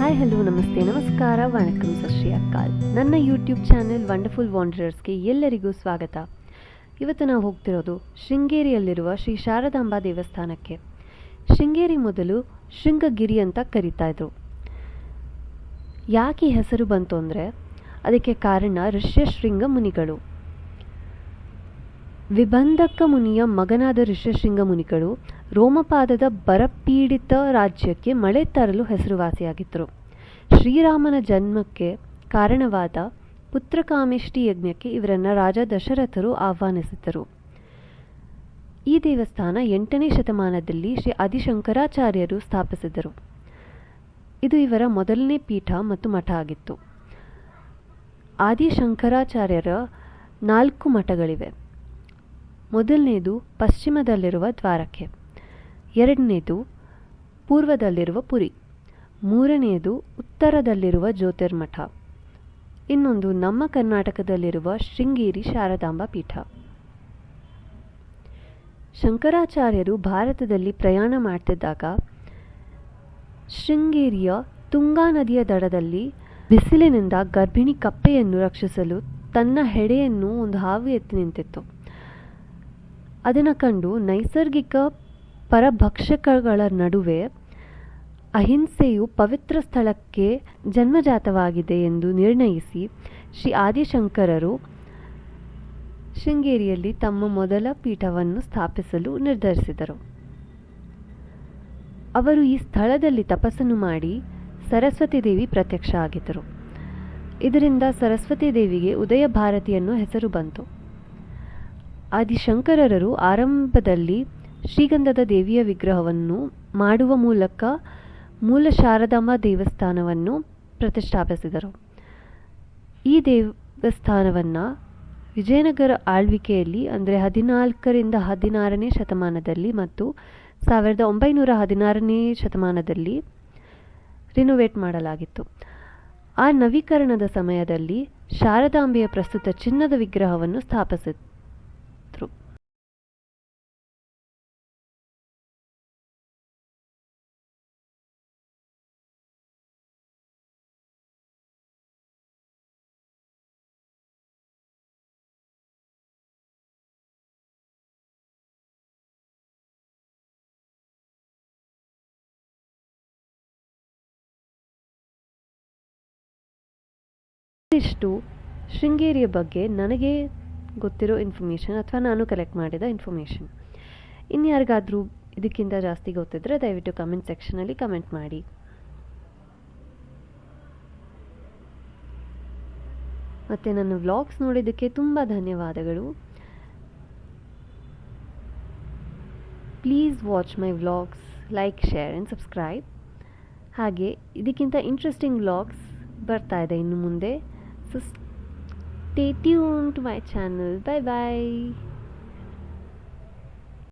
Hi hello ನಮಸ್ತೆ ನಮಸ್ಕಾರ ವಣಕಂ ಸತ್ ಶ್ರೀ ಅಕಾಲ್. ನನ್ನ ಯೂಟ್ಯೂಬ್ ಚಾನೆಲ್ ವಂಡರ್ಫುಲ್ ವಾಂಡರರ್ಸ್ಗೆ ಎಲ್ಲರಿಗೂ ಸ್ವಾಗತ. ಇವತ್ತು ನಾವು ಹೋಗ್ತಿರೋದು ಶೃಂಗೇರಿಯಲ್ಲಿರುವ ಶ್ರೀ ಶಾರದಾಂಬಾ ದೇವಸ್ಥಾನಕ್ಕೆ. ಶೃಂಗೇರಿ ಮೊದಲು ಶೃಂಗಗಿರಿ ಅಂತ ಕರೀತಾ ಇದ್ರು. ಯಾಕೆ ಈ ಹೆಸರು ಬಂತು ಅಂದರೆ ಅದಕ್ಕೆ ಕಾರಣ ಋಷ್ಯಶೃಂಗ ಮುನಿಗಳು. ವಿಬಂಧಕ ಮುನಿಯ ಮಗನಾದ ಋಷ್ಯಶೃಂಗ ಮುನಿಗಳು ರೋಮಪಾದದ ಬರಪೀಡಿತ ರಾಜ್ಯಕ್ಕೆ ಮಳೆ ತರಲು ಹೆಸರುವಾಸಿಯಾಗಿದ್ದರು. ಶ್ರೀರಾಮನ ಜನ್ಮಕ್ಕೆ ಕಾರಣವಾದ ಪುತ್ರಕಾಮೇಷ್ಟಿ ಯಜ್ಞಕ್ಕೆ ಇವರನ್ನು ರಾಜ ದಶರಥರು ಆಹ್ವಾನಿಸಿದ್ದರು. ಈ ದೇವಸ್ಥಾನ 8ನೇ ಶತಮಾನದಲ್ಲಿ ಶ್ರೀ ಆದಿಶಂಕರಾಚಾರ್ಯರು ಸ್ಥಾಪಿಸಿದರು. ಇದು ಇವರ ಮೊದಲನೇ ಪೀಠ ಮತ್ತು ಮಠ ಆಗಿತ್ತು. ಆದಿಶಂಕರಾಚಾರ್ಯರ 4 ಮಠಗಳಿವೆ. ಮೊದಲನೇದು ಪಶ್ಚಿಮದಲ್ಲಿರುವ ದ್ವಾರಕೆ, ಎರಡನೇದು ಪೂರ್ವದಲ್ಲಿರುವ ಪುರಿ, ಮೂರನೆಯದು ಉತ್ತರದಲ್ಲಿರುವ ಜ್ಯೋತಿರ್ಮಠ, ಇನ್ನೊಂದು ನಮ್ಮ ಕರ್ನಾಟಕದಲ್ಲಿರುವ ಶೃಂಗೇರಿ ಶಾರದಾಂಬಾ ಪೀಠ. ಶಂಕರಾಚಾರ್ಯರು ಭಾರತದಲ್ಲಿ ಪ್ರಯಾಣ ಮಾಡ್ತಿದ್ದಾಗ ಶೃಂಗೇರಿಯ ತುಂಗಾ ನದಿಯ ದಡದಲ್ಲಿ ಬಿಸಿಲಿನಿಂದ ಗರ್ಭಿಣಿ ಕಪ್ಪೆಯನ್ನು ರಕ್ಷಿಸಲು ತನ್ನ ಹೆಡೆಯನ್ನು ಒಂದು ಹಾವು ಎತ್ತಿ ನಿಂತಿತ್ತು. ಅದನ್ನು ಕಂಡು ನೈಸರ್ಗಿಕ ಪರಭಕ್ಷಕಗಳ ನಡುವೆ ಅಹಿಂಸೆಯು ಪವಿತ್ರ ಸ್ಥಳಕ್ಕೆ ಜನ್ಮಜಾತವಾಗಿದೆ ಎಂದು ನಿರ್ಣಯಿಸಿ ಶ್ರೀ ಆದಿಶಂಕರರು ಶೃಂಗೇರಿಯಲ್ಲಿ ತಮ್ಮ ಮೊದಲ ಪೀಠವನ್ನು ಸ್ಥಾಪಿಸಲು ನಿರ್ಧರಿಸಿದರು. ಅವರು ಈ ಸ್ಥಳದಲ್ಲಿ ತಪಸ್ಸನ್ನು ಮಾಡಿ ಸರಸ್ವತಿ ದೇವಿ ಪ್ರತ್ಯಕ್ಷ ಆಗಿದ್ದರು. ಇದರಿಂದ ಸರಸ್ವತಿ ದೇವಿಗೆ ಉದಯ ಭಾರತಿ ಅನ್ನೋ ಹೆಸರು ಬಂತು. ಆದಿಶಂಕರರು ಆರಂಭದಲ್ಲಿ ಶ್ರೀಗಂಧದ ದೇವಿಯ ವಿಗ್ರಹವನ್ನು ಮಾಡುವ ಮೂಲಕ ಮೂಲ ಶಾರದಾಂಬಾ ದೇವಸ್ಥಾನವನ್ನು ಪ್ರತಿಷ್ಠಾಪಿಸಿದರು. ಈ ದೇವಸ್ಥಾನವನ್ನು ವಿಜಯನಗರ ಆಳ್ವಿಕೆಯಲ್ಲಿ ಅಂದರೆ 14ರಿಂದ 16ನೇ ಶತಮಾನದಲ್ಲಿ ಮತ್ತು 1916ನೇ ಶತಮಾನದಲ್ಲಿ ರಿನೋವೇಟ್ ಮಾಡಲಾಗಿತ್ತು. ಆ ನವೀಕರಣದ ಸಮಯದಲ್ಲಿ ಶಾರದಾಂಬೆಯ ಪ್ರಸ್ತುತ ಚಿನ್ನದ ವಿಗ್ರಹವನ್ನು ಸ್ಥಾಪಿಸಿದರು. ಇಷ್ಟು ಶೃಂಗೇರಿಯ ಬಗ್ಗೆ ನನಗೆ ಗೊತ್ತಿರೋ ಇನ್ಫಾರ್ಮೇಷನ್ ಅಥವಾ ನಾನು ಕಲೆಕ್ಟ್ ಮಾಡಿದ ಇನ್ಫಾರ್ಮೇಷನ್. ಇನ್ಯಾರಿಗಾದರೂ ಇದಕ್ಕಿಂತ ಜಾಸ್ತಿ ಗೊತ್ತಿದ್ದರೆ ದಯವಿಟ್ಟು ಕಮೆಂಟ್ ಸೆಕ್ಷನಲ್ಲಿ ಕಮೆಂಟ್ ಮಾಡಿ. ಮತ್ತು ನನ್ನ ವ್ಲಾಗ್ಸ್ ನೋಡಿದ್ದಕ್ಕೆ ತುಂಬ ಧನ್ಯವಾದಗಳು. Please watch my vlogs, like, share and subscribe. ಹಾಗೆ ಇದಕ್ಕಿಂತ ಇಂಟ್ರೆಸ್ಟಿಂಗ್ ವ್ಲಾಗ್ಸ್ ಬರ್ತಾ ಇದೆ ಇನ್ನು ಮುಂದೆ. So stay tuned to my channel. Bye bye.